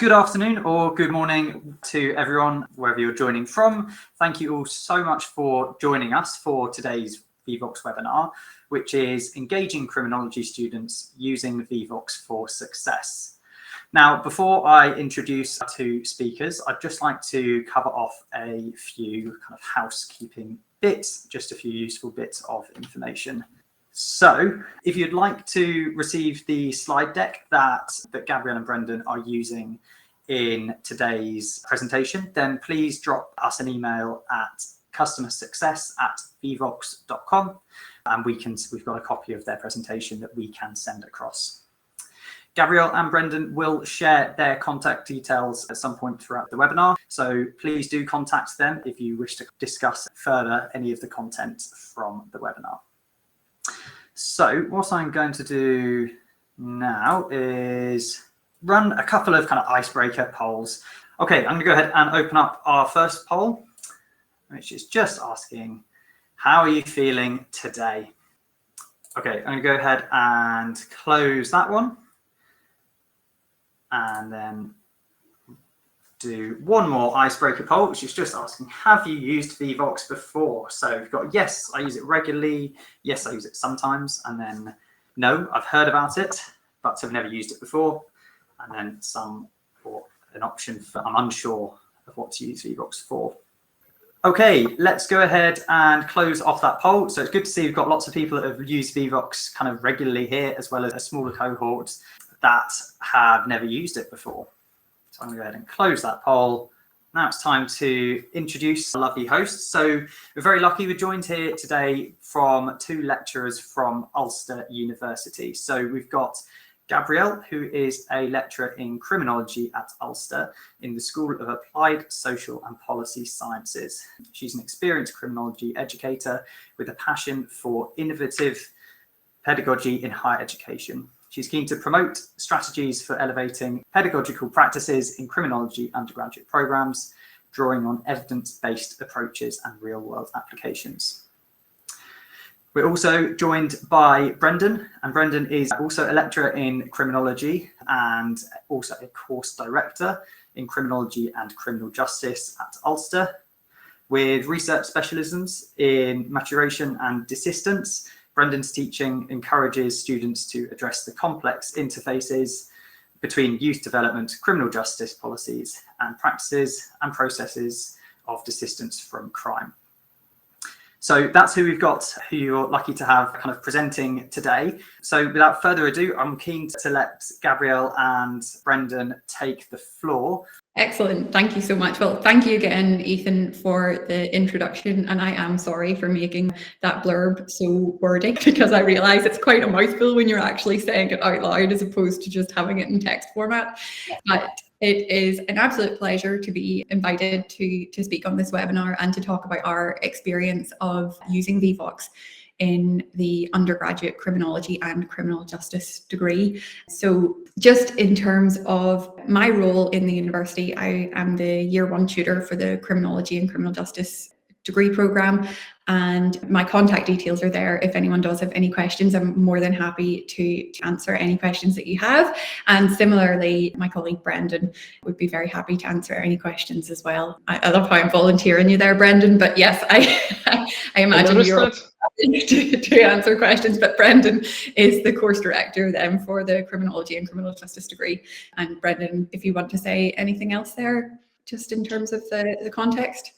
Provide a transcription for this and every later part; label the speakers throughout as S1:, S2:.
S1: Good afternoon or good morning to everyone, wherever you're joining from. Thank you all so much for joining us for today's Vevox webinar, which is Engaging Criminology Students Using Vevox for Success. Now, before I introduce our two speakers, I'd just like to cover off a few kind of housekeeping bits, just a few useful bits of information. So if you'd like to receive the slide deck that Gabrielle and Brendan are using in today's presentation, then please drop us an email at customersuccess@vevox.com and we've got a copy of their presentation that we can send across. Gabrielle and Brendan will share their contact details at some point throughout the webinar, so please do contact them if you wish to discuss further any of the content from the webinar. So what I'm going to do now is run a couple of kind of icebreaker polls. Okay, I'm going to go ahead and open up our first poll, which is just asking, how are you feeling today? Okay, I'm going to go ahead and close that one. And then do one more icebreaker poll, which is just asking, have you used Vevox before? So we've got yes, I use it regularly. Yes, I use it sometimes. And then no, I've heard about it, but have never used it before. And then some or an option for I'm unsure of what to use Vevox for. Okay, let's go ahead and close off that poll. So it's good to see we've got lots of people that have used Vevox kind of regularly here, as well as a smaller cohort that have never used it before. So I'm going to go ahead and close that poll. Now it's time to introduce our lovely hosts. So we're very lucky we're joined here today from two lecturers from Ulster University. So we've got Gabrielle, who is a lecturer in criminology at Ulster in the School of Applied Social and Policy Sciences. She's an experienced criminology educator with a passion for innovative pedagogy in higher education. She's keen to promote strategies for elevating pedagogical practices in criminology undergraduate programs, drawing on evidence-based approaches and real-world applications. We're also joined by Brendan, and Brendan is also a lecturer in criminology and also a course director in criminology and criminal justice at Ulster, with research specialisms in maturation and desistance. Brendan's teaching encourages students to address the complex interfaces between youth development, criminal justice policies and practices and processes of desistance from crime. So that's who we've got, who you're lucky to have kind of presenting today. So without further ado, I'm keen to let Gabrielle and Brendan take the floor.
S2: Excellent. Thank you so much. Well, thank you again, Ethan, for the introduction. And I am sorry for making that blurb so wordy, because I realise it's quite a mouthful when you're actually saying it out loud as opposed to just having it in text format. But it is an absolute pleasure to be invited to speak on this webinar and to talk about our experience of using Vevox in the undergraduate criminology and criminal justice degree. So just in terms of my role in the university, I am the year one tutor for the criminology and criminal justice degree program, and my contact details are there. If anyone does have any questions, I'm more than happy to answer any questions that you have. And similarly, my colleague Brendan would be very happy to answer any questions as well. I love how I'm volunteering you there, Brendan, but yes, I imagine you're to answer questions, but Brendan is the course director then for the criminology and criminal justice degree. And Brendan, if you want to say anything else there, just in terms of the context.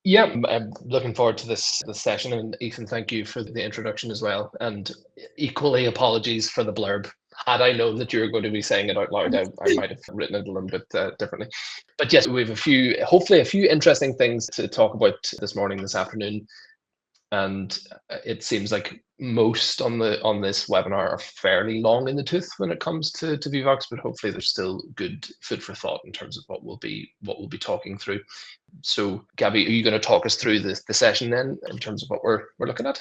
S3: Yeah, I'm looking forward to this session, and Ethan, thank you for the introduction as well, and equally apologies for the blurb. Had I known that you were going to be saying it out loud, I might have written it a little bit differently. But yes, we have hopefully a few interesting things to talk about this afternoon. And it seems like most on this webinar are fairly long in the tooth when it comes to Vevox, but hopefully there's still good food for thought in terms of what we'll be talking through. So, Gabby, are you going to talk us through the session then in terms of what we're looking at?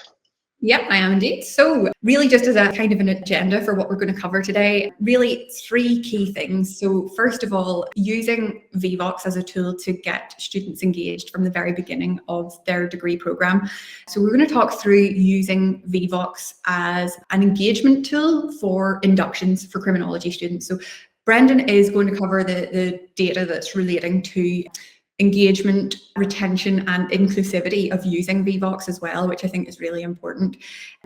S2: Yep, I am indeed. So really just as a kind of an agenda for what we're going to cover today, really three key things. So first of all, using Vevox as a tool to get students engaged from the very beginning of their degree program. So we're going to talk through using Vevox as an engagement tool for inductions for criminology students. So Brendan is going to cover the data that's relating to engagement, retention and inclusivity of using Vevox as well, which I think is really important.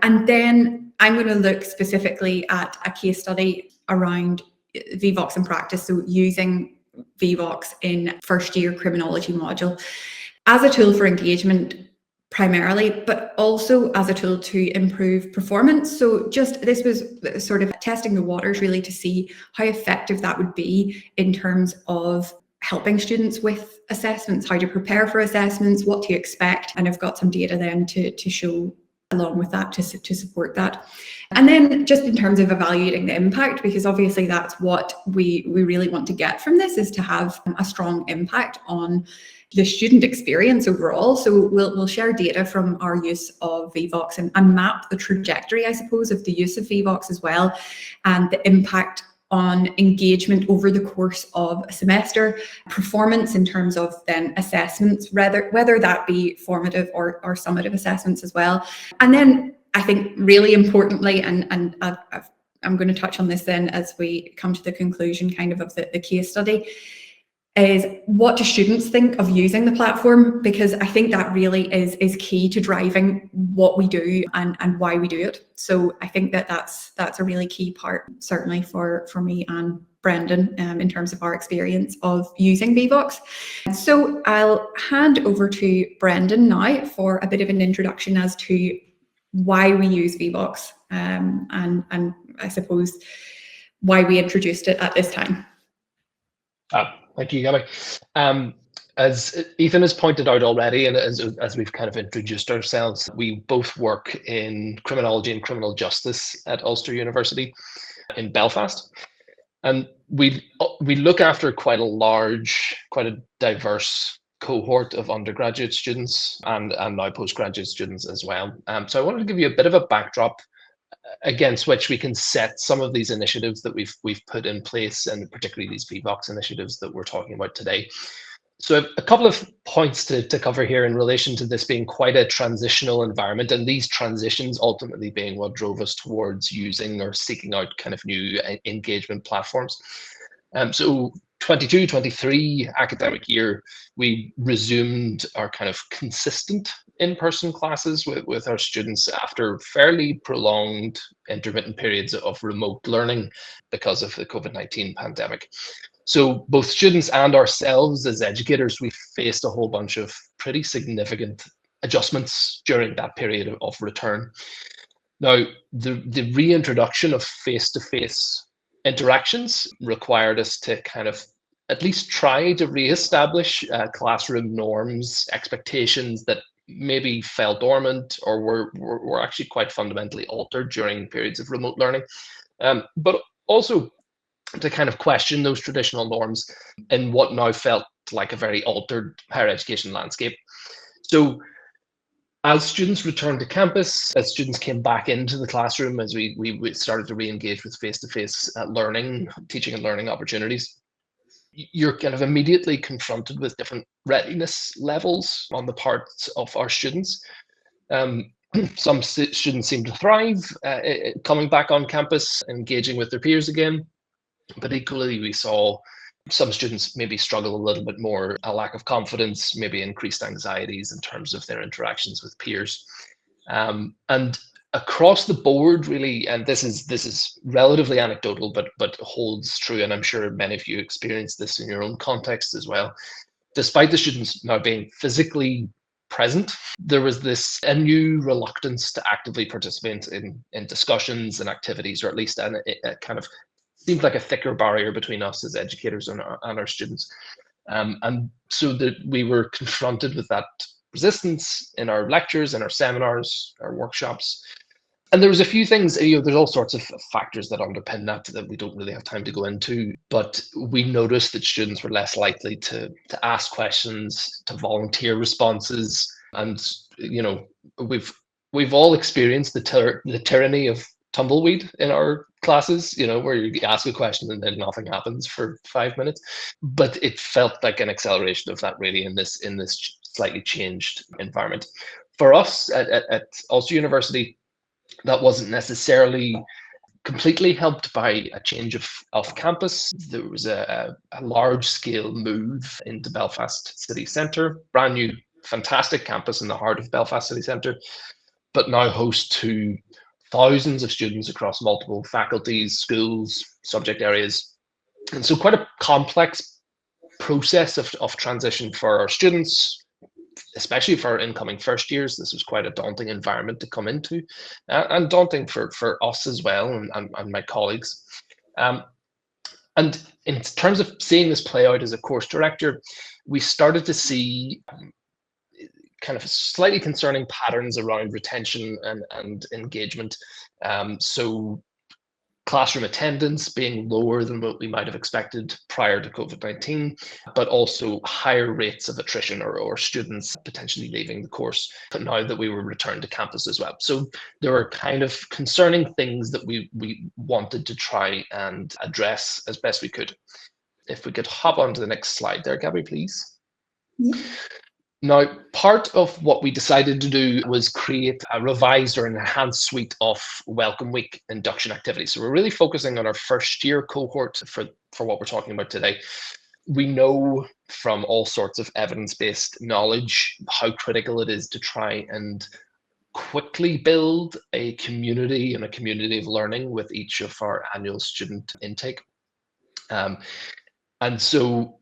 S2: And then I'm going to look specifically at a case study around Vevox in practice, so using Vevox in first year criminology module as a tool for engagement primarily, but also as a tool to improve performance. So this was sort of testing the waters really to see how effective that would be in terms of helping students with assessments, how to prepare for assessments, what to expect. And I've got some data then to show along with that to support that. And then just in terms of evaluating the impact, because obviously that's what we really want to get from this, is to have a strong impact on the student experience overall. So we'll share data from our use of Vevox and map the trajectory, I suppose, of the use of Vevox as well, and the impact on engagement over the course of a semester, performance in terms of then assessments, whether that be formative or summative assessments as well. And then I think really importantly, and I'm going to touch on this then as we come to the conclusion kind of the case study, is what do students think of using the platform? Because I think that really is key to driving what we do and why we do it. So I think that's a really key part, certainly for me and Brendan, in terms of our experience of using Vevox. So I'll hand over to Brendan now for a bit of an introduction as to why we use Vevox, and I suppose why we introduced it at this time.
S3: Thank you, Gabby. As Ethan has pointed out already, and as we've kind of introduced ourselves, we both work in criminology and criminal justice at Ulster University in Belfast. And we look after quite a diverse cohort of undergraduate students and now postgraduate students as well. So I wanted to give you a bit of a backdrop against which we can set some of these initiatives that we've put in place, and particularly these Vevox initiatives that we're talking about today. So a couple of points to cover here in relation to this being quite a transitional environment, and these transitions ultimately being what drove us towards using or seeking out kind of new engagement platforms. So 22-23 academic year, we resumed our kind of consistent in-person classes with our students after fairly prolonged intermittent periods of remote learning because of the COVID-19 pandemic. So both students and ourselves as educators, we faced a whole bunch of pretty significant adjustments during that period of return. Now, the reintroduction of face-to-face interactions required us to kind of at least try to reestablish classroom norms, expectations that maybe fell dormant or were actually quite fundamentally altered during periods of remote learning, but also to kind of question those traditional norms in what now felt like a very altered higher education landscape. So as students returned to campus, as students came back into the classroom, as we started to re-engage with face-to-face learning, teaching and learning opportunities, you're kind of immediately confronted with different readiness levels on the parts of our students. Some students seem to thrive coming back on campus, engaging with their peers again, but equally we saw some students maybe struggle a little bit more, a lack of confidence, maybe increased anxieties in terms of their interactions with peers. And across the board, really, and this is relatively anecdotal, but holds true, and I'm sure many of you experienced this in your own context as well. Despite the students now being physically present, there was a new reluctance to actively participate in discussions and activities, or at least a kind of seemed like a thicker barrier between us as educators and our students. And so that we were confronted with that resistance in our lectures, in our seminars, our workshops. And there was a few things, there's all sorts of factors that underpin that we don't really have time to go into, but we noticed that students were less likely to ask questions, to volunteer responses. And, we've all experienced the tyranny of tumbleweed in our classes, where you ask a question and then nothing happens for 5 minutes. But it felt like an acceleration of that really in this slightly changed environment. For us at Ulster University, that wasn't necessarily completely helped by a change of campus. There was a large-scale move into Belfast city centre, brand new, fantastic campus in the heart of Belfast city centre, but now host to thousands of students across multiple faculties, schools, subject areas. And so quite a complex process of transition for our students, especially for our incoming first years. This was quite a daunting environment to come into, and daunting for us as well, and my colleagues. And in terms of seeing this play out as a course director, we started to see kind of slightly concerning patterns around retention and engagement. So classroom attendance being lower than what we might have expected prior to COVID-19, but also higher rates of attrition or students potentially leaving the course, but now that we were returned to campus as well. So there were kind of concerning things that we wanted to try and address as best we could. If we could hop on to the next slide there, Gabby, please. Yeah. Now, part of what we decided to do was create a revised or enhanced suite of Welcome Week induction activities. So we're really focusing on our first year cohort for what we're talking about today. We know from all sorts of evidence-based knowledge how critical it is to try and quickly build a community and a community of learning with each of our annual student intake. And so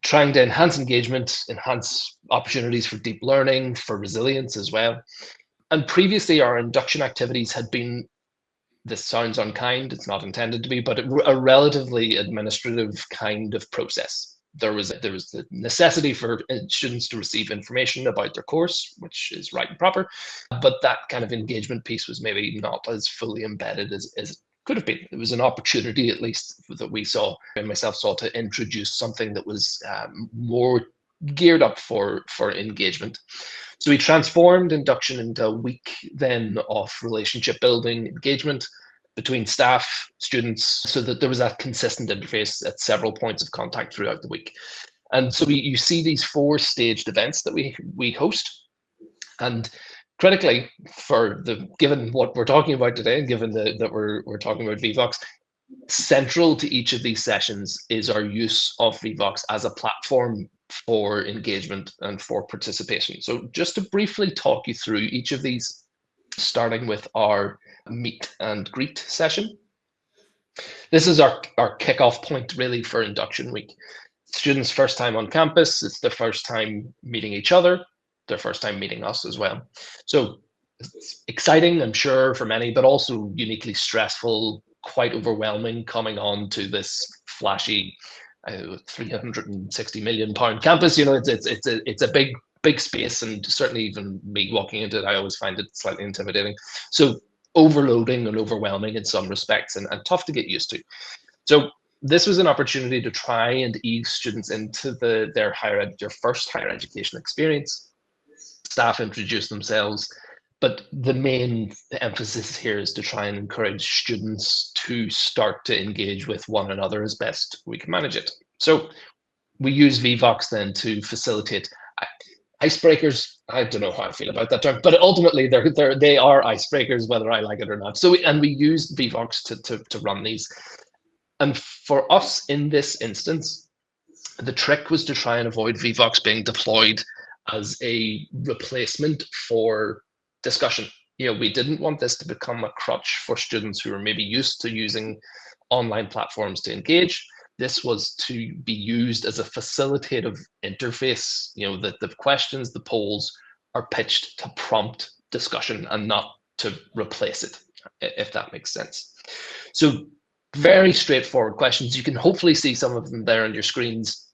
S3: trying to enhance engagement, enhance opportunities for deep learning, for resilience as well. And previously our induction activities had been, this sounds unkind, it's not intended to be, but a relatively administrative kind of process. There was the necessity for students to receive information about their course, which is right and proper, but that kind of engagement piece was maybe not as fully embedded as could have been. It was an opportunity, at least, that we saw and myself saw to introduce something that was more geared up for engagement. So we transformed induction into a week then of relationship building, engagement between staff, students, so that there was that consistent interface at several points of contact throughout the week. And so you see these 4 staged events that we host. And critically, given what we're talking about today, and given that we're talking about Vevox, central to each of these sessions is our use of Vevox as a platform for engagement and for participation. So just to briefly talk you through each of these, starting with our meet and greet session. This is our kickoff point really for induction week. Students' first time on campus, it's their first time meeting each other, their first time meeting us as well. So it's exciting, I'm sure, for many, but also uniquely stressful, quite overwhelming coming on to this flashy £360 million campus. You know, it's a big space, and certainly even me walking into it, I always find it slightly intimidating. So overloading and overwhelming in some respects, and tough to get used to. So this was an opportunity to try and ease students into their first higher education experience. Staff introduce themselves, but the main emphasis here is to try and encourage students to start to engage with one another as best we can manage it. So we use Vevox then to facilitate icebreakers. I don't know how I feel about that term, but ultimately they are icebreakers, whether I like it or not. So we used Vevox to run these. And for us in this instance, the trick was to try and avoid Vevox being deployed as a replacement for discussion. You know, we didn't want this to become a crutch for students who are maybe used to using online platforms to engage. This was to be used as a facilitative interface. You know, that the questions, the polls are pitched to prompt discussion and not to replace it, if that makes sense. So very straightforward questions. You can hopefully see some of them there on your screens.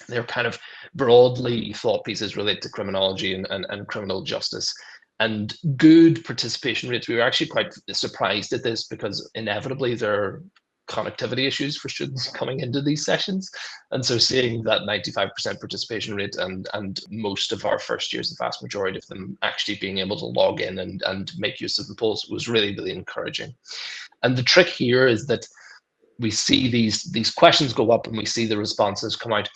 S3: They're kind of broadly thought pieces related to criminology and criminal justice, and good participation rates. We were actually quite surprised at this because inevitably there are connectivity issues for students coming into these sessions. And so seeing that 95% participation rate and most of our first years, the vast majority of them actually being able to log in and make use of the polls was really, really encouraging. And the trick here is that we see these questions go up and we see the responses come out.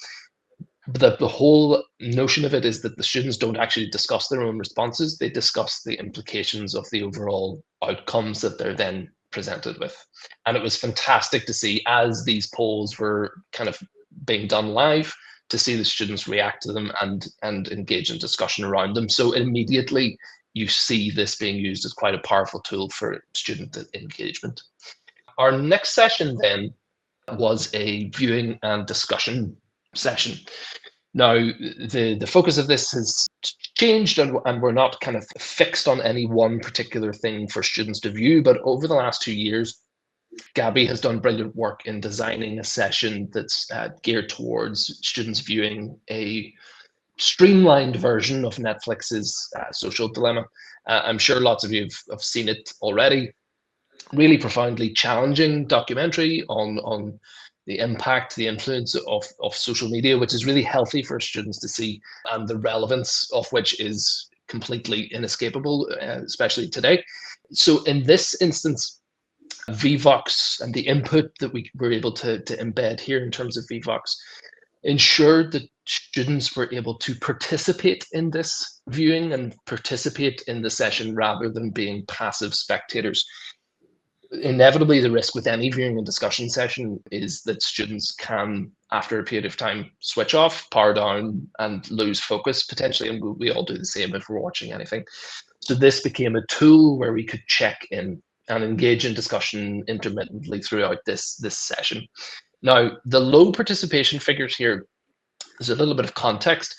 S3: But the whole notion of it is that the students don't actually discuss their own responses. They discuss the implications of the overall outcomes that they're then presented with. And it was fantastic to see, as these polls were kind of being done live, to see the students react to them and engage in discussion around them. So immediately you see this being used as quite a powerful tool for student engagement. Our next session then was a viewing and discussion session. Now, the focus of this has changed, and we're not kind of fixed on any one particular thing for students to view, but over the last 2 years, Gabby has done brilliant work in designing a session that's geared towards students viewing a streamlined version of Netflix's Social Dilemma. I'm sure lots of you have seen it already. Really profoundly challenging documentary on the impact, the influence of social media, which is really healthy for students to see, and the relevance of which is completely inescapable, especially today. So in this instance, Vevox and the input that we were able to embed here in terms of Vevox ensured that students were able to participate in this viewing and participate in the session rather than being passive spectators. Inevitably, the risk with any viewing and discussion session is that students can, after a period of time, switch off, power down, and lose focus potentially, and we all do the same if we're watching anything. So this became a tool where we could check in and engage in discussion intermittently throughout this session. Now, the low participation figures here is a little bit of context,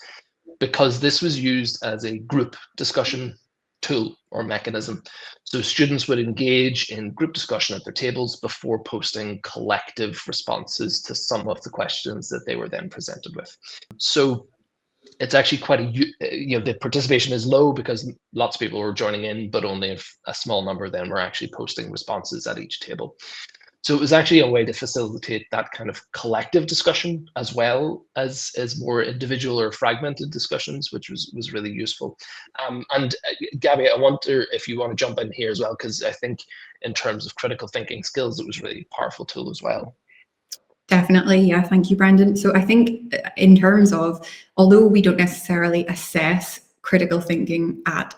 S3: because this was used as a group discussion tool or mechanism. So students would engage in group discussion at their tables before posting collective responses to some of the questions that they were then presented with. So it's actually quite the participation is low because lots of people were joining in, but only a small number then were actually posting responses at each table. So it was actually a way to facilitate that kind of collective discussion as well as more individual or fragmented discussions, which was really useful. And Gabby, I wonder if you want to jump in here as well, because I think in terms of critical thinking skills, it was really a powerful tool as well.
S2: Definitely, yeah, thank you, Brendan. So I think in terms of, although we don't necessarily assess critical thinking at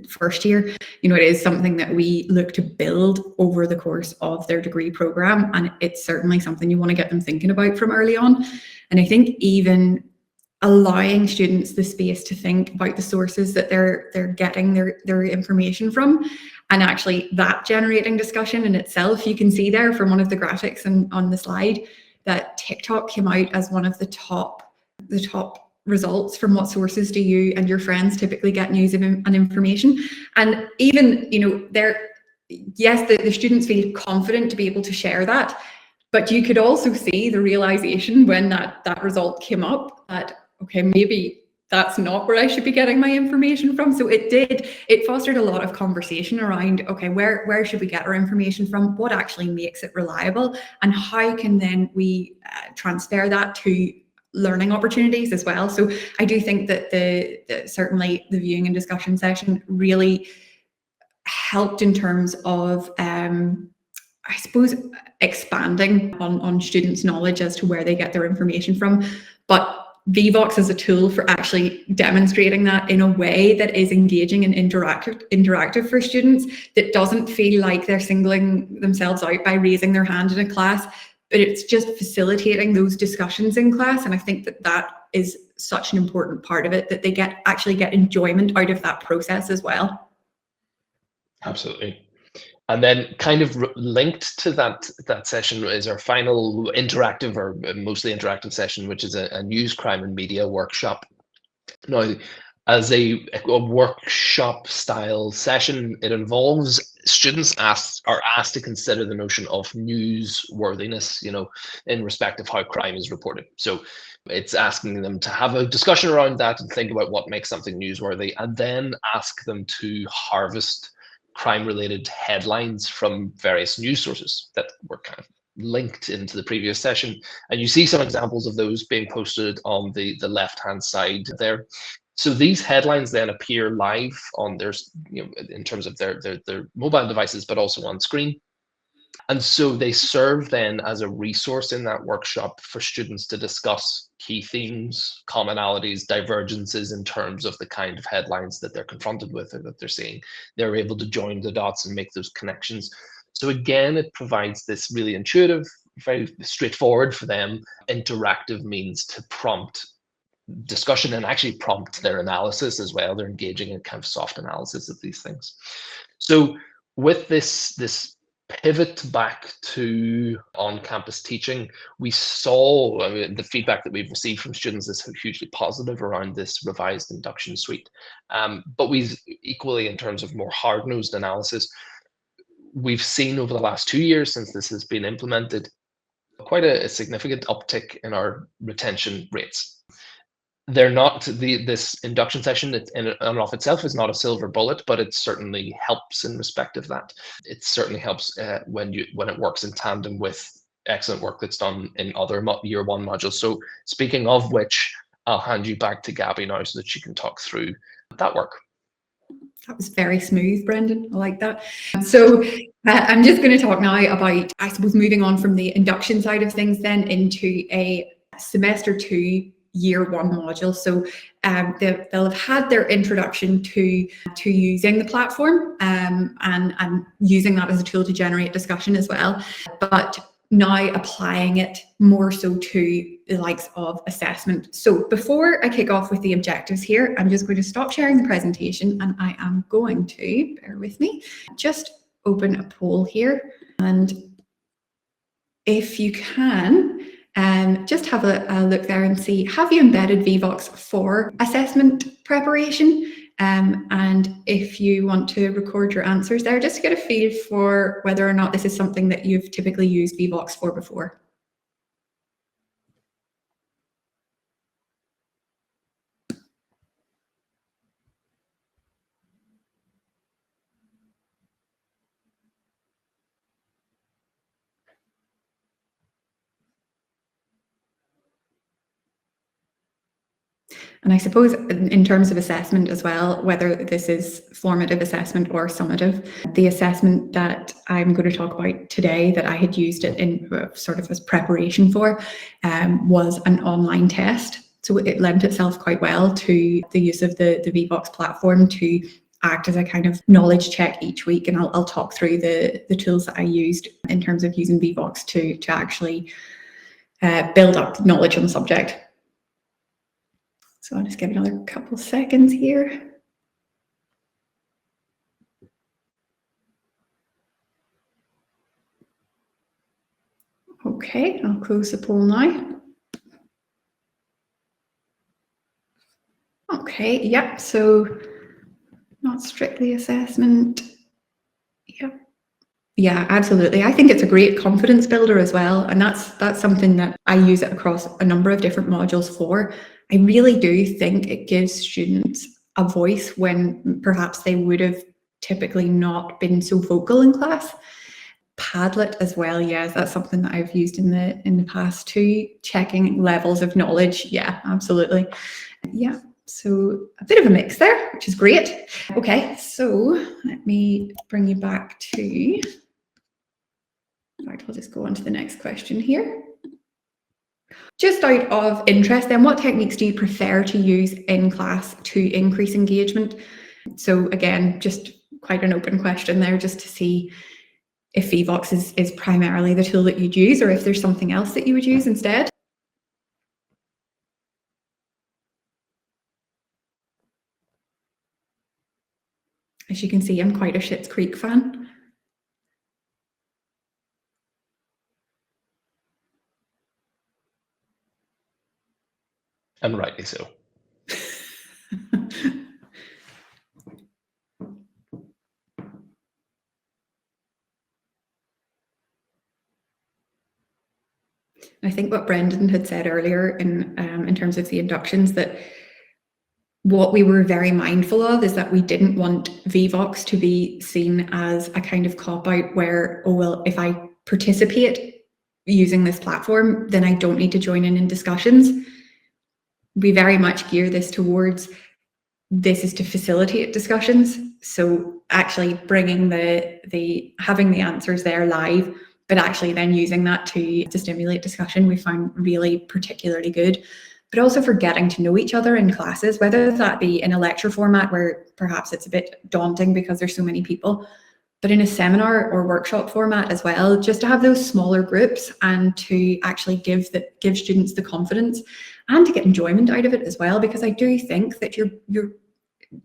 S2: first year, it is something that we look to build over the course of their degree program, and it's certainly something you want to get them thinking about from early on. And I think even allowing students the space to think about the sources that they're getting their information from, and actually that generating discussion in itself. You can see there from one of the graphics on the slide that TikTok came out as one of the top results from what sources do you and your friends typically get news and information. And even, the students feel confident to be able to share that, but you could also see the realization when that result came up that, okay, maybe that's not where I should be getting my information from. So it fostered a lot of conversation around, okay, where should we get our information from? What actually makes it reliable? And how can then we transfer that to learning opportunities as well? So I do think that certainly the viewing and discussion session really helped in terms of, I suppose, expanding on students' knowledge as to where they get their information from. But Vevox is a tool for actually demonstrating that in a way that is engaging and interactive for students, that doesn't feel like they're singling themselves out by raising their hand in a class, but it's just facilitating those discussions in class. And I think that is such an important part of it, that they actually get enjoyment out of that process as well.
S3: Absolutely. And then kind of linked to that session is our final interactive, or mostly interactive session, which is a news, crime and media workshop. Now, as a workshop style session, it involves students are asked to consider the notion of newsworthiness, in respect of how crime is reported. So it's asking them to have a discussion around that and think about what makes something newsworthy, and then ask them to harvest crime-related headlines from various news sources that were kind of linked into the previous session. And you see some examples of those being posted on the left-hand side there. So these headlines then appear live on their, in terms of their mobile devices, but also on screen. And so they serve then as a resource in that workshop for students to discuss key themes, commonalities, divergences in terms of the kind of headlines that they're confronted with or that they're seeing. They're able to join the dots and make those connections. So again, it provides this really intuitive, very straightforward for them, interactive means to prompt discussion and actually prompt their analysis as well. They're engaging in kind of soft analysis of these things. So with this pivot back to on-campus teaching, we saw, I mean, the feedback that we've received from students is hugely positive around this revised induction suite. But we've equally, in terms of more hard-nosed analysis, we've seen over the last 2 years since this has been implemented, quite a significant uptick in our retention rates. They're not, this induction session in and of itself is not a silver bullet, but it certainly helps in respect of that. It certainly helps when it works in tandem with excellent work that's done in other year one modules. So speaking of which, I'll hand you back to Gabby now so that she can talk through that work.
S2: That was very smooth, Brendan. I like that. So I'm just going to talk now about, I suppose, moving on from the induction side of things then into a semester 2 year 1 module. So they'll have had their introduction to using the platform and using that as a tool to generate discussion as well, but now applying it more so to the likes of assessment. So before I kick off with the objectives here, I'm just going to stop sharing the presentation, and I am going to, bear with me, just open a poll here. And if you can, just have a look there and see, have you embedded Vevox for assessment preparation? And if you want to record your answers there, just to get a feel for whether or not this is something that you've typically used Vevox for before. And I suppose in terms of assessment as well, whether this is formative assessment or summative, the assessment that I'm going to talk about today that I had used it in sort of as preparation for was an online test. So it lent itself quite well to the use of the Vevox platform to act as a kind of knowledge check each week. And I'll talk through the tools that I used in terms of using Vevox to actually build up knowledge on the subject. So I'll just give it another couple seconds here. Okay, I'll close the poll now. Okay, yep, so not strictly assessment. Yep. Yeah, absolutely. I think it's a great confidence builder as well. And that's something that I use it across a number of different modules for. I really do think it gives students a voice when perhaps they would have typically not been so vocal in class. Padlet as well, yes, that's something that I've used in the past too. Checking levels of knowledge, yeah, absolutely. Yeah, so a bit of a mix there, which is great. Okay, so let me bring you back to, in fact, we'll just go on to the next question here. Just out of interest then, what techniques do you prefer to use in class to increase engagement? So again, just quite an open question there, just to see if Vevox is primarily the tool that you'd use, or if there's something else that you would use instead. As you can see, I'm quite a Schitt's Creek fan.
S3: And rightly so.
S2: I think what Brendan had said earlier in terms of the inductions, that what we were very mindful of is that we didn't want Vevox to be seen as a kind of cop-out where, oh, well, if I participate using this platform, then I don't need to join in discussions. We very much gear this towards, this is to facilitate discussions. So actually bringing having the answers there live, but actually then using that to stimulate discussion, we found really particularly good. But also for getting to know each other in classes, whether that be in a lecture format where perhaps it's a bit daunting because there's so many people, but in a seminar or workshop format as well, just to have those smaller groups and to actually give students the confidence and to get enjoyment out of it as well, because I do think that you're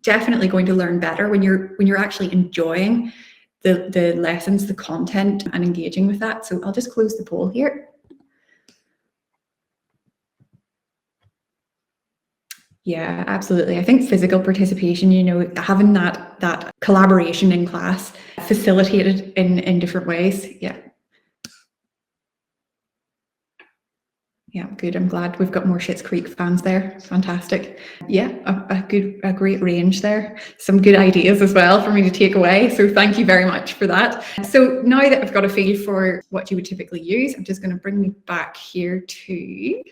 S2: definitely going to learn better when you're actually enjoying the lessons, the content, and engaging with that. So I'll just close the poll here. Yeah, absolutely. I think physical participation, having that collaboration in class facilitated in different ways. Yeah. Yeah, good. I'm glad we've got more Schitt's Creek fans there. Fantastic. Yeah, a great range there. Some good ideas as well for me to take away. So thank you very much for that. So now that I've got a feel for what you would typically use, I'm just going to bring me back here to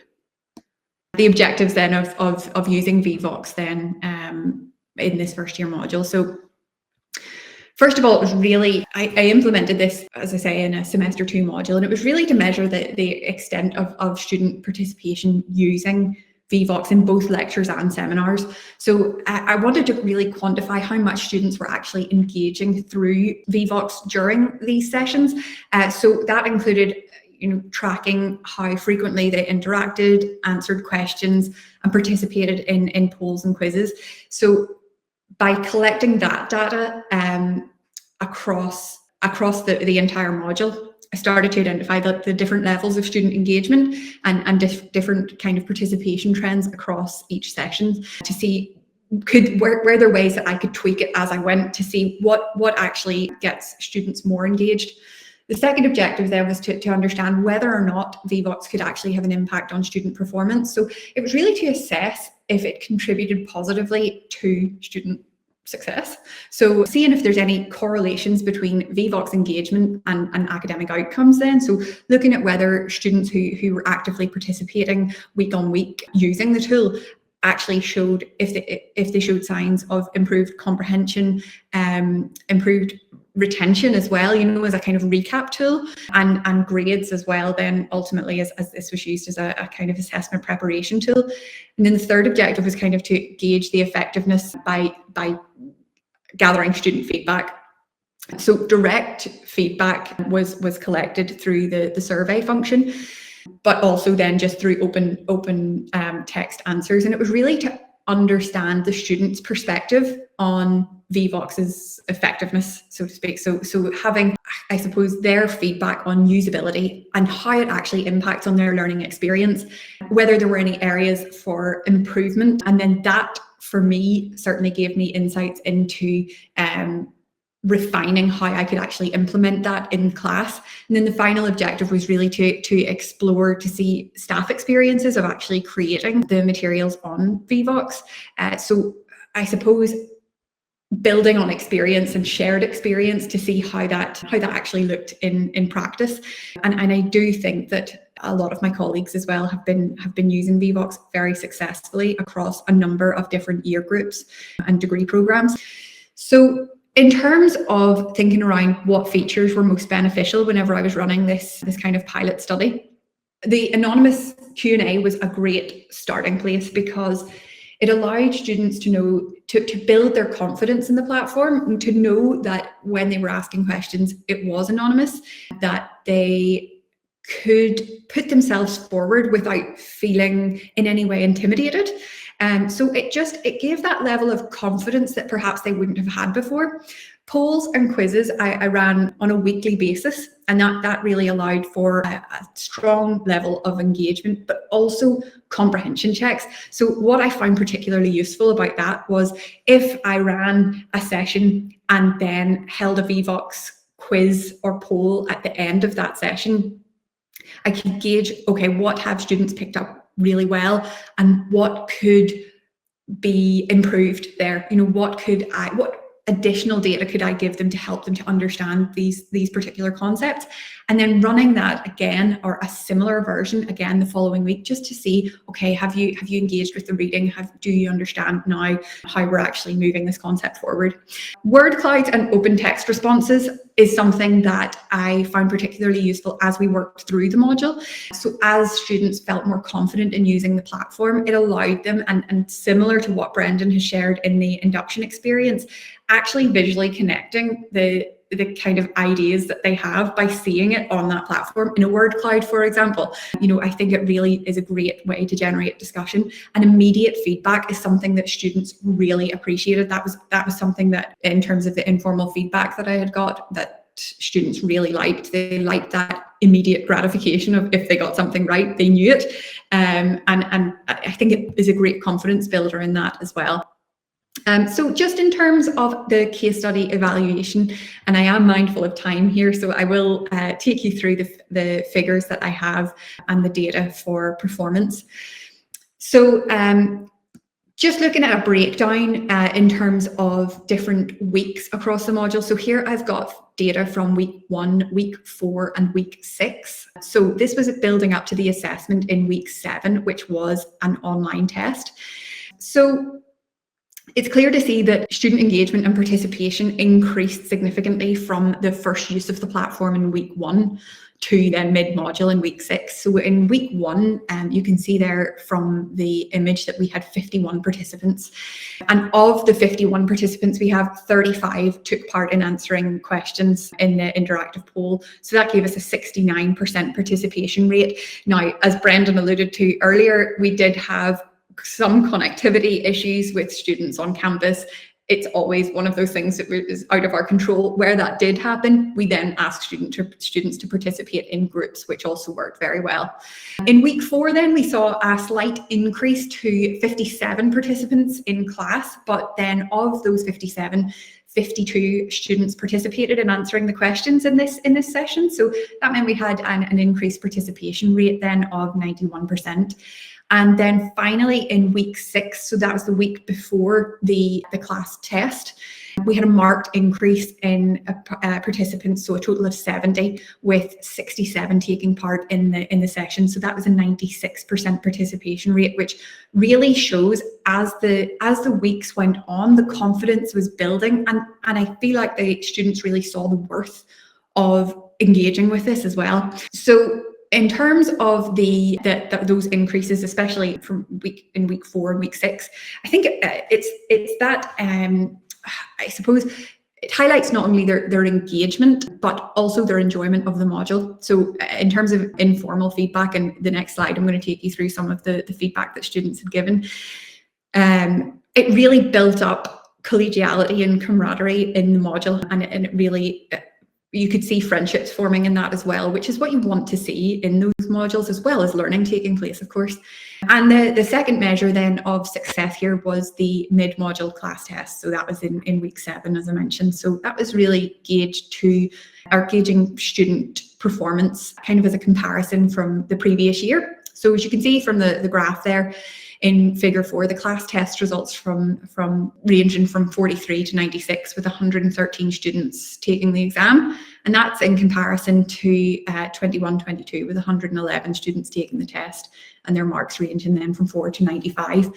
S2: the objectives then of using Vevox then in this first year module. So first of all, it was really, I implemented this, as I say, in a semester 2 module, and it was really to measure the extent of student participation using Vevox in both lectures and seminars. So I wanted to really quantify how much students were actually engaging through Vevox during these sessions. So that included tracking how frequently they interacted, answered questions, and participated in polls and quizzes. So by collecting that data across the entire module, I started to identify the different levels of student engagement and different kind of participation trends across each session to see were there ways that I could tweak it as I went to see what actually gets students more engaged. The second objective then was to understand whether or not Vevox could actually have an impact on student performance. So it was really to assess if it contributed positively to student success. So seeing if there's any correlations between Vevox engagement and academic outcomes then. So looking at whether students who were actively participating week on week using the tool actually showed if they showed signs of improved comprehension, improved retention as well, as a kind of recap tool, and grades as well then ultimately as this was used as a kind of assessment preparation tool. And then the third objective was kind of to gauge the effectiveness by gathering student feedback. So direct feedback was collected through the survey function, but also then just through open text answers. And it was really to understand the student's perspective on Vevox's effectiveness, so to speak. So having, I suppose, their feedback on usability and how it actually impacts on their learning experience, whether there were any areas for improvement. And then that, for me, certainly gave me insights into refining how I could actually implement that in class. And then the final objective was really to explore, to see staff experiences of actually creating the materials on Vevox. So I suppose building on experience and shared experience to see how that actually looked in practice. And I do think that a lot of my colleagues as well have been using Vevox very successfully across a number of different year groups and degree programs. So in terms of thinking around what features were most beneficial whenever I was running this kind of pilot study, the anonymous Q&A was a great starting place because it allowed students to know, to build their confidence in the platform, and to know that when they were asking questions, it was anonymous, that they could put themselves forward without feeling in any way intimidated. So it gave that level of confidence that perhaps they wouldn't have had before. Polls and quizzes I ran on a weekly basis, and that really allowed for a strong level of engagement, but also comprehension checks. So what I found particularly useful about that was if I ran a session and then held a Vevox quiz or poll at the end of that session, I could gauge, okay, what have students picked up really well and what could be improved there? What additional data could I give them to help them to understand these particular concepts? And then running that again, or a similar version again the following week, just to see, okay, have you engaged with the reading? Do you understand now how we're actually moving this concept forward? Word clouds and open text responses is something that I found particularly useful as we worked through the module. So as students felt more confident in using the platform, it allowed them, and similar to what Brendan has shared in the induction experience, actually visually connecting the the kind of ideas that they have by seeing it on that platform in a word cloud, for example. I think it really is a great way to generate discussion, and immediate feedback is something that students really appreciated. That was something that, in terms of the informal feedback that I had got, that students really liked. They liked that immediate gratification of if they got something right, they knew it. And I think it is a great confidence builder in that as well. So just in terms of the case study evaluation, and I am mindful of time here, so I will take you through the figures that I have and the data for performance. So just looking at a breakdown in terms of different weeks across the module. So here I've got data from week 1, week 4, and week 6. So this was building up to the assessment in week 7, which was an online test. So it's clear to see that student engagement and participation increased significantly from the first use of the platform in week 1 to then mid-module in week 6. So in week 1, you can see there from the image that we had 51 participants. And of the 51 participants, we have 35 took part in answering questions in the interactive poll. So that gave us a 69% participation rate. Now, as Brendan alluded to earlier, we did have some connectivity issues with students on campus. It's always one of those things that is out of our control. Where that did happen, we then asked students to participate in groups, which also worked very well. In week 4 then, we saw a slight increase to 57 participants in class, but then of those 57, 52 students participated in answering the questions in this session. So that meant we had an increased participation rate then of 91%. And then finally in week 6, so that was the week before the class test, we had a marked increase in participants, so a total of 70, with 67 taking part in the session. So that was a 96% participation rate, which really shows as the weeks went on, the confidence was building, and I feel like the students really saw the worth of engaging with this as well. So in terms of those increases, especially from week 4 and week 6, I think it's that I suppose it highlights not only their engagement but also their enjoyment of the module. So in terms of informal feedback, and the next slide, I'm going to take you through some of the feedback that students had given. It really built up collegiality and camaraderie in the module, and it really. You could see friendships forming in that as well, which is what you want to see in those modules, as well as learning taking place, of course. And the second measure then of success here was the mid-module class test. So that was in week 7, as I mentioned. So that was really gauging student performance, kind of as a comparison from the previous year. So as you can see from the graph there, in figure 4, the class test results from ranging from 43 to 96, with 113 students taking the exam. And that's in comparison to 21-22, with 111 students taking the test, and their marks ranging then from 4 to 95.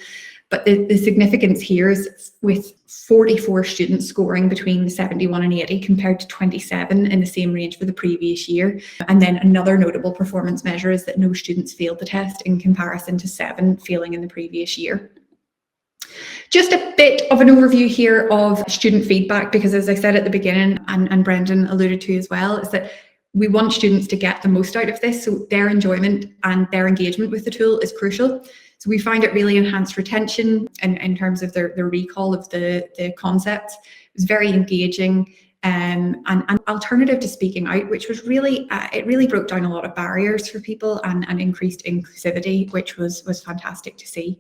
S2: But the significance here is with 44 students scoring between 71 and 80 compared to 27 in the same range for the previous year. And then another notable performance measure is that no students failed the test in comparison to 7 failing in the previous year. Just a bit of an overview here of student feedback, because as I said at the beginning, and Brendan alluded to as well, is that we want students to get the most out of this. So their enjoyment and their engagement with the tool is crucial. So we find it really enhanced retention in terms of the recall of the concepts. It was very engaging and alternative to speaking out, which was really, it really broke down a lot of barriers for people and increased inclusivity, which was fantastic to see.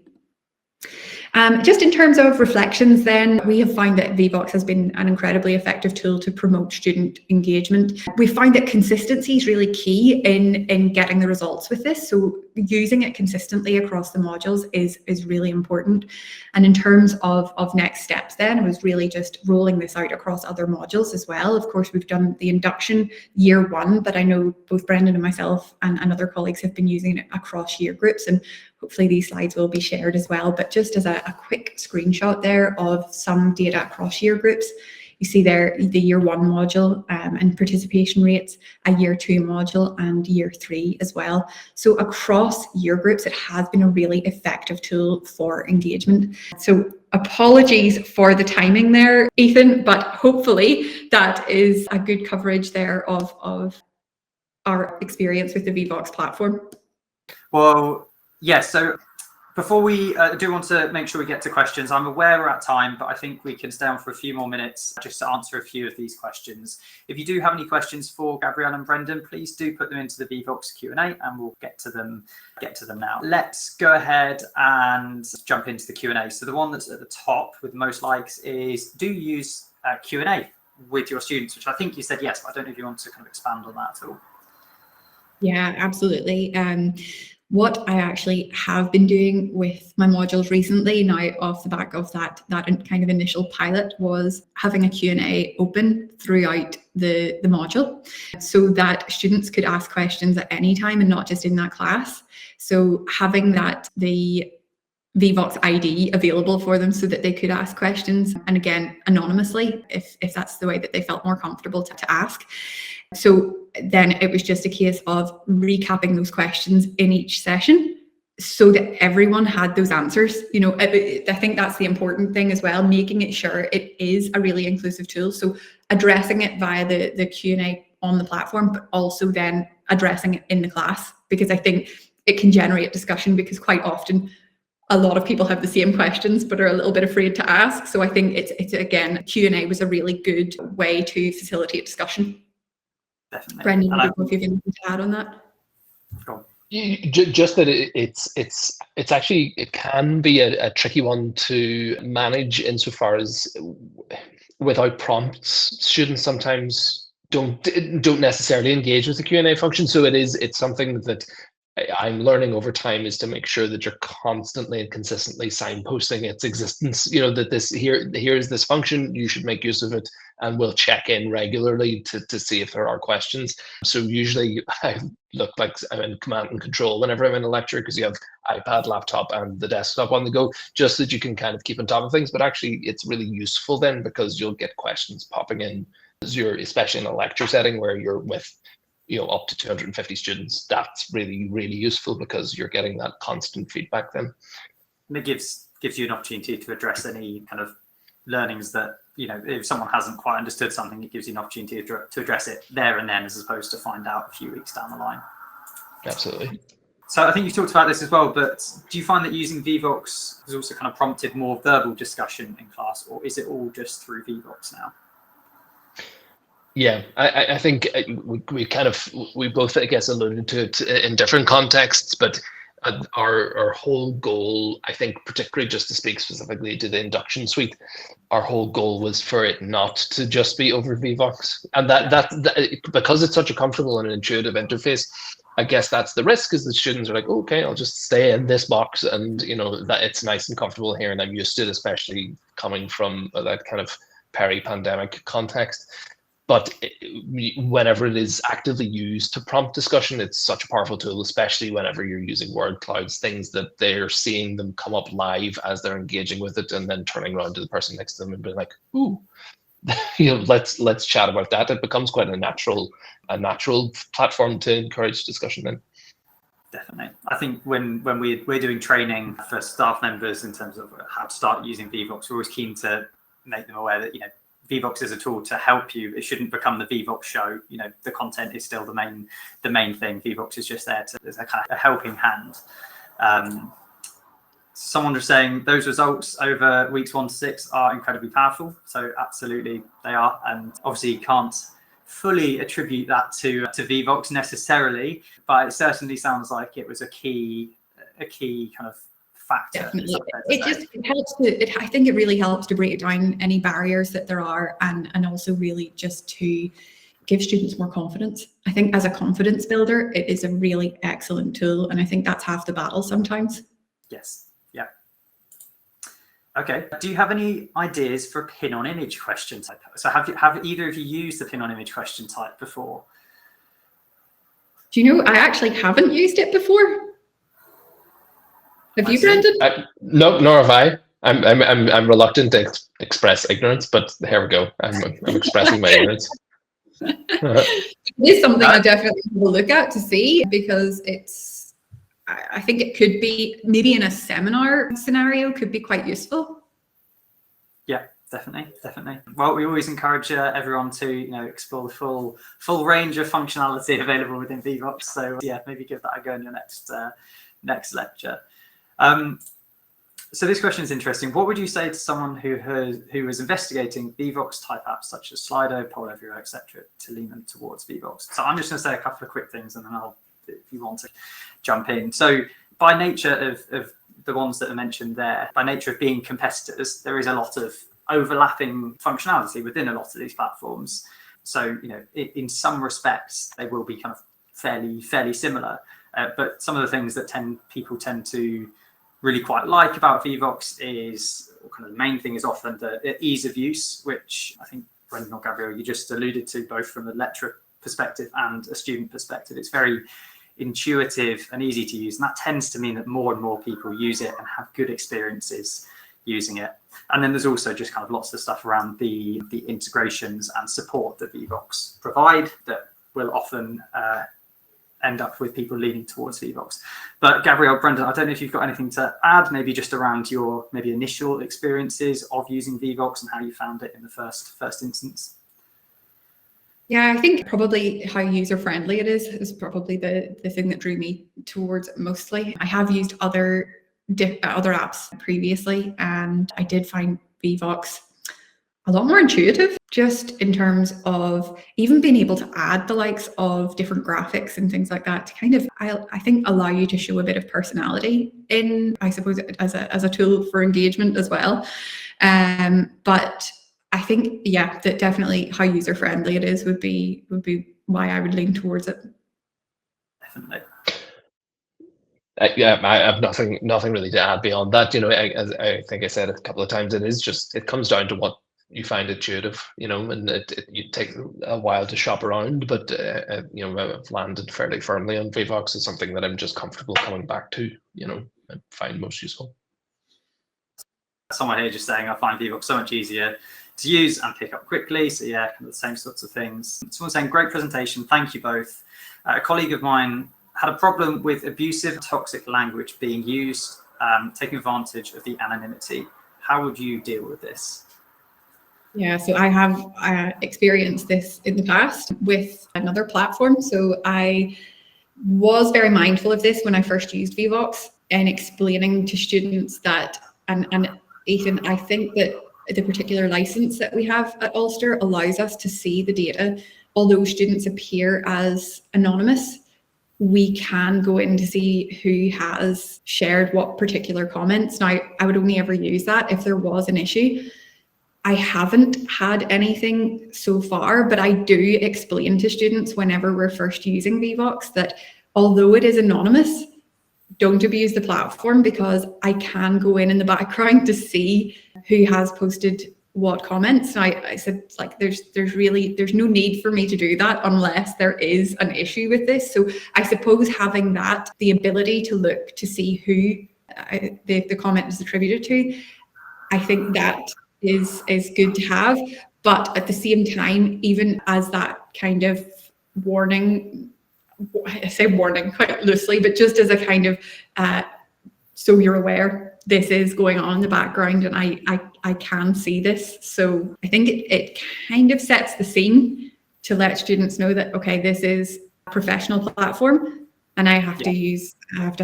S2: Just in terms of reflections then, we have found that Vevox has been an incredibly effective tool to promote student engagement. We find that consistency is really key in getting the results with this. So using it consistently across the modules is really important. And in terms of next steps then, it was really just rolling this out across other modules as well. Of course, we've done the induction year 1, but I know both Brendan and myself and other colleagues have been using it across year groups, and hopefully these slides will be shared as well. But just as a quick screenshot there of some data across year groups, you see there the year 1 module and participation rates, a year 2 module and year 3 as well. So across year groups, it has been a really effective tool for engagement. So apologies for the timing there, Ethan, but hopefully that is a good coverage there of our experience with the Vevox platform.
S1: Well, yes. So before we do want to make sure we get to questions, I'm aware we're at time, but I think we can stay on for a few more minutes just to answer a few of these questions. If you do have any questions for Gabrielle and Brendan, please do put them into the Vevox Q&A and we'll get to them now. Let's go ahead and jump into the Q&A. So the one that's at the top with the most likes is, do you use Q&A with your students? Which I think you said yes, but I don't know if you want to kind of expand on that at all.
S2: Yeah, absolutely. What I actually have been doing with my modules recently, now off the back of that kind of initial pilot, was having a Q&A open throughout the module so that students could ask questions at any time and not just in that class. So having the Vevox ID available for them so that they could ask questions, and again, anonymously, if that's the way that they felt more comfortable to ask. So then it was just a case of recapping those questions in each session so that everyone had those answers. You know, I think that's the important thing as well, making it sure it is a really inclusive tool. So addressing it via the Q&A on the platform, but also then addressing it in the class, because I think it can generate discussion, because quite often a lot of people have the same questions but are a little bit afraid to ask. So I think it's again, Q&A was a really good way to facilitate discussion.
S1: Definitely.
S2: Brendan, I don't know if you have anything to add on that.
S1: Go on.
S3: Just that it's actually, it can be a tricky one to manage insofar as without prompts, students sometimes don't necessarily engage with the Q&A function. So it's something that I'm learning over time, is to make sure that you're constantly and consistently signposting its existence. You know, that here's this function, you should make use of it, and we'll check in regularly to see if there are questions. So usually I look like I'm in command and control whenever I'm in a lecture, because you have iPad, laptop, and the desktop on the go, just so that you can kind of keep on top of things. But actually, it's really useful then, because you'll get questions popping in as especially in a lecture setting where you're with, you know, up to 250 students. That's really, really useful, because you're getting that constant feedback then.
S1: And it gives you an opportunity to address any kind of learnings that, you know, if someone hasn't quite understood something, it gives you an opportunity to address it there and then, as opposed to find out a few weeks down the line.
S3: Absolutely.
S1: So I think you've talked about this as well, but do you find that using Vevox has also kind of prompted more verbal discussion in class, or is it all just through Vevox now?
S3: Yeah, I think we both, I guess, alluded to it in different contexts, but our whole goal, I think, particularly just to speak specifically to the induction suite, our whole goal was for it not to just be over Vevox, and that because it's such a comfortable and intuitive interface. I guess that's the risk, is the students are like, okay, I'll just stay in this box, and you know that it's nice and comfortable here, and I'm used to it, especially coming from that kind of peri-pandemic context. But whenever it is actively used to prompt discussion, it's such a powerful tool, especially whenever you're using word clouds, things that they're seeing them come up live as they're engaging with it, and then turning around to the person next to them and being like, ooh, you know, let's chat about that. It becomes quite a natural platform to encourage discussion then.
S1: Definitely. I think when we're doing training for staff members in terms of how to start using Vevox, we're always keen to make them aware that, you know, Vevox is a tool to help you. It shouldn't become the Vevox show. You know, the content is still the main thing. Vevox is just there as a kind of a helping hand. Someone was saying those results over weeks 1 to 6 are incredibly powerful. So absolutely they are. And obviously you can't fully attribute that to Vevox necessarily, but it certainly sounds like it was a key kind of factor.
S2: Definitely. It helps I think it really helps to break down any barriers that there are, and also really just to give students more confidence. I think as a confidence builder, it is a really excellent tool, and I think that's half the battle sometimes.
S1: Yes. Yeah. Okay. Do you have any ideas for a pin on image question type? So have either of you used the pin on image question type before?
S2: Do you know, I actually haven't used it before. Have you, Brendan?
S3: No, nor have I. I'm reluctant to express ignorance, but here we go. I'm expressing my ignorance.
S2: It is something I definitely will look at to see, because I think it could be, maybe in a seminar scenario, could be quite useful.
S1: Yeah, definitely. Well, we always encourage everyone to explore the full range of functionality available within Vevox. So yeah, maybe give that a go in your next lecture. So this question is interesting. What would you say to someone who is investigating Vevox type apps such as Slido, Poll Everywhere, etc., to lean them towards Vevox? So I'm just going to say a couple of quick things, and then if you want to jump in. So by nature of the ones that are mentioned there, by nature of being competitors, there is a lot of overlapping functionality within a lot of these platforms. So in some respects, they will be kind of fairly similar. But some of the things that people tend to really quite like about Vevox is, kind of the main thing is often the ease of use, which I think Brendan or Gabrielle, you just alluded to, both from a lecturer perspective and a student perspective. It's very intuitive and easy to use, and that tends to mean that more and more people use it and have good experiences using it. And then there's also just kind of lots of stuff around the integrations and support that Vevox provide that will often end up with people leaning towards Vevox. But Gabrielle, Brendan, I don't know if you've got anything to add, maybe just around your initial experiences of using Vevox and how you found it in the first instance.
S2: Yeah, I think probably how user-friendly it is probably the thing that drew me towards it mostly. I have used other apps previously, and I did find Vevox a lot more intuitive, just in terms of even being able to add the likes of different graphics and things like that to kind of, I think, allow you to show a bit of personality in, I suppose, as a tool for engagement as well. But I think, yeah, that definitely how user-friendly it is would be why I would lean towards it.
S1: Definitely.
S3: Yeah, I have nothing really to add beyond that. As I think I said a couple of times, it comes down to what you find intuitive, and you take a while to shop around, but I've landed fairly firmly on Vevox as something that I'm just comfortable coming back to, and find most useful.
S1: Someone here just saying, I find Vevox so much easier to use and pick up quickly. So yeah, kind of the same sorts of things. Someone saying, great presentation, thank you both. A colleague of mine had a problem with abusive, toxic language being used, taking advantage of the anonymity. How would you deal with this?
S2: Yeah, so I have experienced this in the past with another platform. So I was very mindful of this when I first used Vevox, and explaining to students that, and Ethan, I think that the particular license that we have at Ulster allows us to see the data. Although students appear as anonymous, we can go in to see who has shared what particular comments. Now, I would only ever use that if there was an issue. I haven't had anything so far, but I do explain to students whenever we're first using Vevox that although it is anonymous, don't abuse the platform, because I can go in the background to see who has posted what comments. And I said, like, there's no need for me to do that unless there is an issue with this. So I suppose having that, the ability to look to see who the comment is attributed to, I think that is good to have. But at the same time, even as that kind of warning, I say warning quite loosely, but just as a kind of so you're aware this is going on in the background, and I can see this. So I think it kind of sets the scene to let students know that, okay, this is a professional platform, and I have to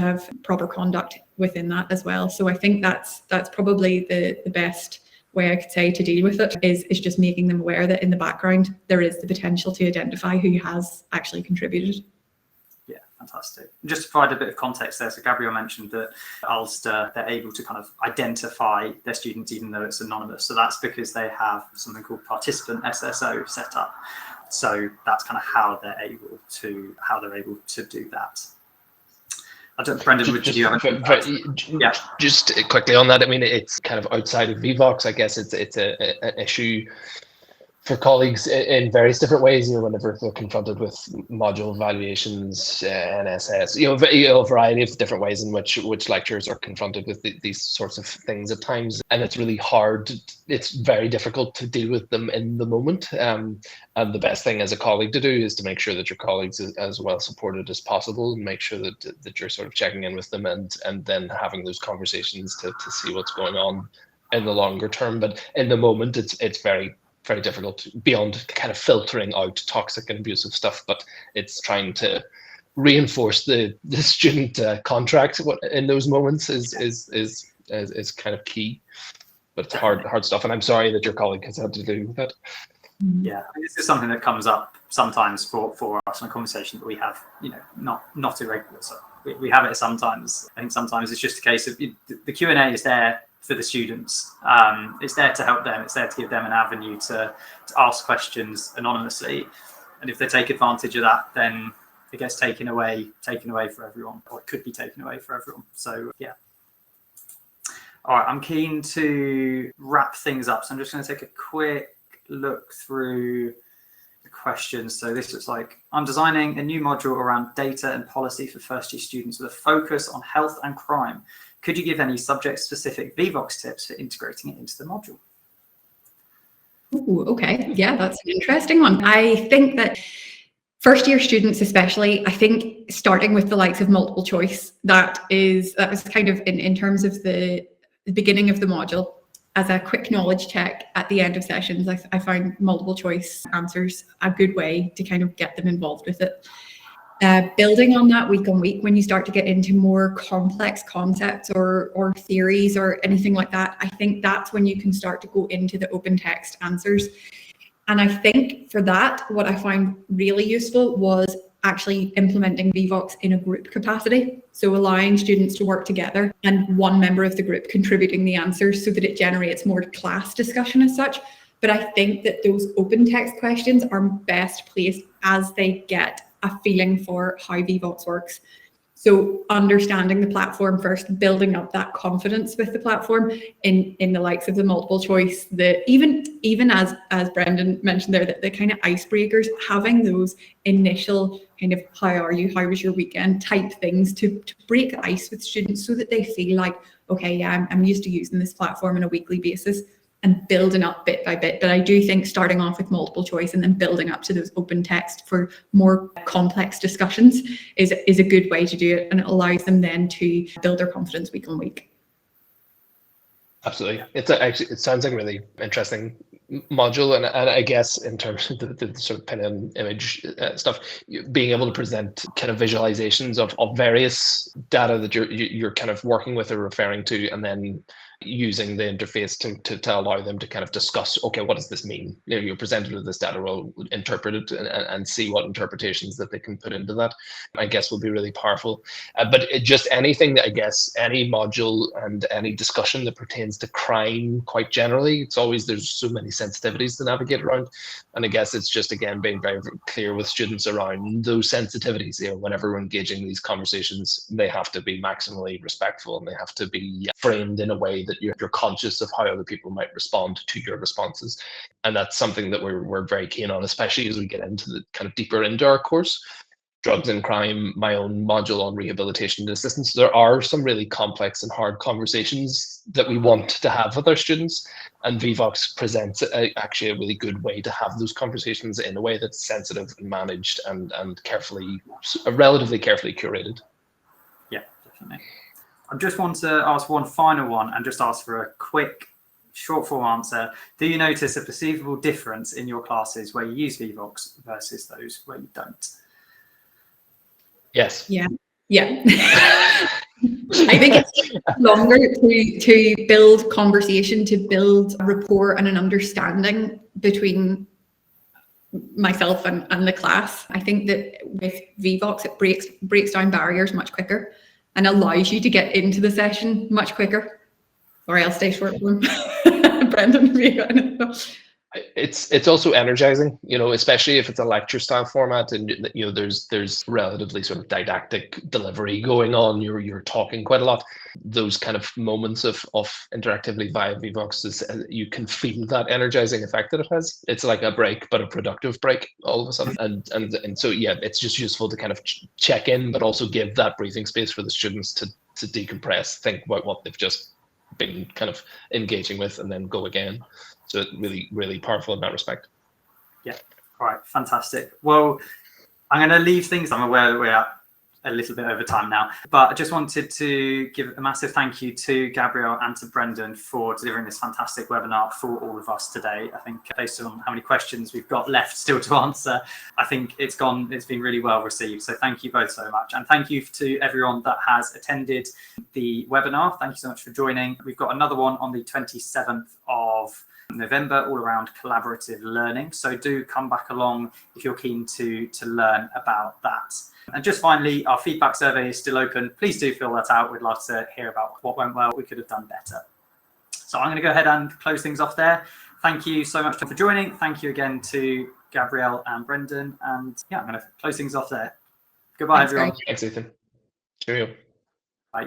S2: have proper conduct within that as well. So I think that's probably the best way I could say to deal with it is just making them aware that in the background there is the potential to identify who has actually contributed.
S1: Yeah, fantastic. Just to provide a bit of context there, so Gabrielle mentioned that Ulster, they're able to kind of identify their students even though it's anonymous. So that's because they have something called participant SSO set up. So that's kind of how they're able to do that. I don't, Brendan, would you have
S3: yeah. Just quickly on that, I mean, it's kind of outside of Vevox. I guess it's an issue for colleagues in various different ways, whenever they're confronted with module evaluations, NSS, a variety of different ways in which lecturers are confronted with these sorts of things at times. And it's really hard. It's very difficult to deal with them in the moment. And the best thing as a colleague to do is to make sure that your colleagues are as well supported as possible, and make sure that you're sort of checking in with them and then having those conversations to see what's going on in the longer term. But in the moment, it's very difficult, beyond kind of filtering out toxic and abusive stuff, but it's trying to reinforce the student contract in those moments is kind of key. But it's hard stuff, and I'm sorry that your colleague has had to do with that.
S1: Yeah, this is something that comes up sometimes for us in a conversation that we have, not irregular. So we have it sometimes. I think sometimes it's just a case of the Q&A is there for the students. It's there to help them. It's there to give them an avenue to ask questions anonymously. And if they take advantage of that, then it gets taken away for everyone, or it could be taken away for everyone. So yeah. All right, I'm keen to wrap things up. So I'm just going to take a quick look through the questions. So this looks like, I'm designing a new module around data and policy for first year students with a focus on health and crime. Could you give any subject-specific Vevox tips for integrating it into the module?
S2: Ooh, okay, yeah, that's an interesting one. I think that first year students especially, I think starting with the likes of multiple choice, that was kind of in terms of the beginning of the module, as a quick knowledge check at the end of sessions, I find multiple choice answers a good way to kind of get them involved with it. Building on that week on week, when you start to get into more complex concepts or theories or anything like that, I think that's when you can start to go into the open text answers. And I think for that, what I found really useful was actually implementing Vevox in a group capacity. So allowing students to work together and one member of the group contributing the answers so that it generates more class discussion as such. But I think that those open text questions are best placed as they get a feeling for how Vevox works. So understanding the platform first, building up that confidence with the platform in the likes of the multiple choice, even as Brendan mentioned there, the kind of icebreakers, having those initial kind of how are you, how was your weekend type things to break ice with students so that they feel like, okay, yeah, I'm used to using this platform on a weekly basis, and building up bit by bit. But I do think starting off with multiple choice and then building up to those open text for more complex discussions is a good way to do it, and it allows them then to build their confidence week on week.
S3: Absolutely. It sounds like a really interesting module, and I guess in terms of the sort of pen and image stuff, being able to present kind of visualizations of various data that you're kind of working with or referring to, and then using the interface to allow them to kind of discuss, okay, what does this mean? You're presented with this data, we'll interpret it and see what interpretations that they can put into that, I guess will be really powerful. But just anything that, I guess, any module and any discussion that pertains to crime quite generally, there's so many sensitivities to navigate around. And I guess it's just, again, being very clear with students around those sensitivities. Whenever we're engaging these conversations, they have to be maximally respectful, and they have to be framed in a way that you're conscious of how other people might respond to your responses. And that's something that we're very keen on, especially as we get into the kind of deeper into our course. Drugs and crime, my own module on rehabilitation and assistance, there are some really complex and hard conversations that we want to have with our students, and Vevox presents actually a really good way to have those conversations in a way that's sensitive and managed and relatively carefully curated.
S1: Yeah, definitely. I just want to ask one final one and just ask for a quick short form answer. Do you notice a perceivable difference in your classes where you use Vevox versus those where you don't?
S3: Yes.
S2: Yeah. I think it's longer to build conversation, to build a rapport and an understanding between myself and the class. I think that with Vevox, it breaks down barriers much quicker and allows you to get into the session much quicker. Sorry, I'll stay short form. Brendan, have you got anything?
S3: It's also energizing, especially if it's a lecture style format, and there's relatively sort of didactic delivery going on. You're talking quite a lot. Those kind of moments of interactivity via Vevox you can feel that energizing effect that it has. It's like a break, but a productive break all of a sudden. And so yeah, it's just useful to kind of check in, but also give that breathing space for the students to decompress, think about what they've just been kind of engaging with, and then go again. So it's really, really powerful in that respect.
S1: Yeah, all right, fantastic. Well, I'm going to leave things. I'm aware that we're at a little bit over time now, but I just wanted to give a massive thank you to Gabrielle and to Brendan for delivering this fantastic webinar for all of us today. I think based on how many questions we've got left still to answer, I think it's been really well received. So thank you both so much. And thank you to everyone that has attended the webinar. Thank you so much for joining. We've got another one on the 27th of November, all around collaborative learning. So do come back along if you're keen to learn about that. And just finally, our feedback survey is still open. Please do fill that out. We'd love to hear about what went well, what we could have done better. So I'm going to go ahead and close things off there. Thank you so much for joining. Thank you again to Gabrielle and Brendan. And yeah, I'm going to close things off there. Goodbye, everyone.
S3: Thanks, Ethan. Cheerio.
S1: Bye.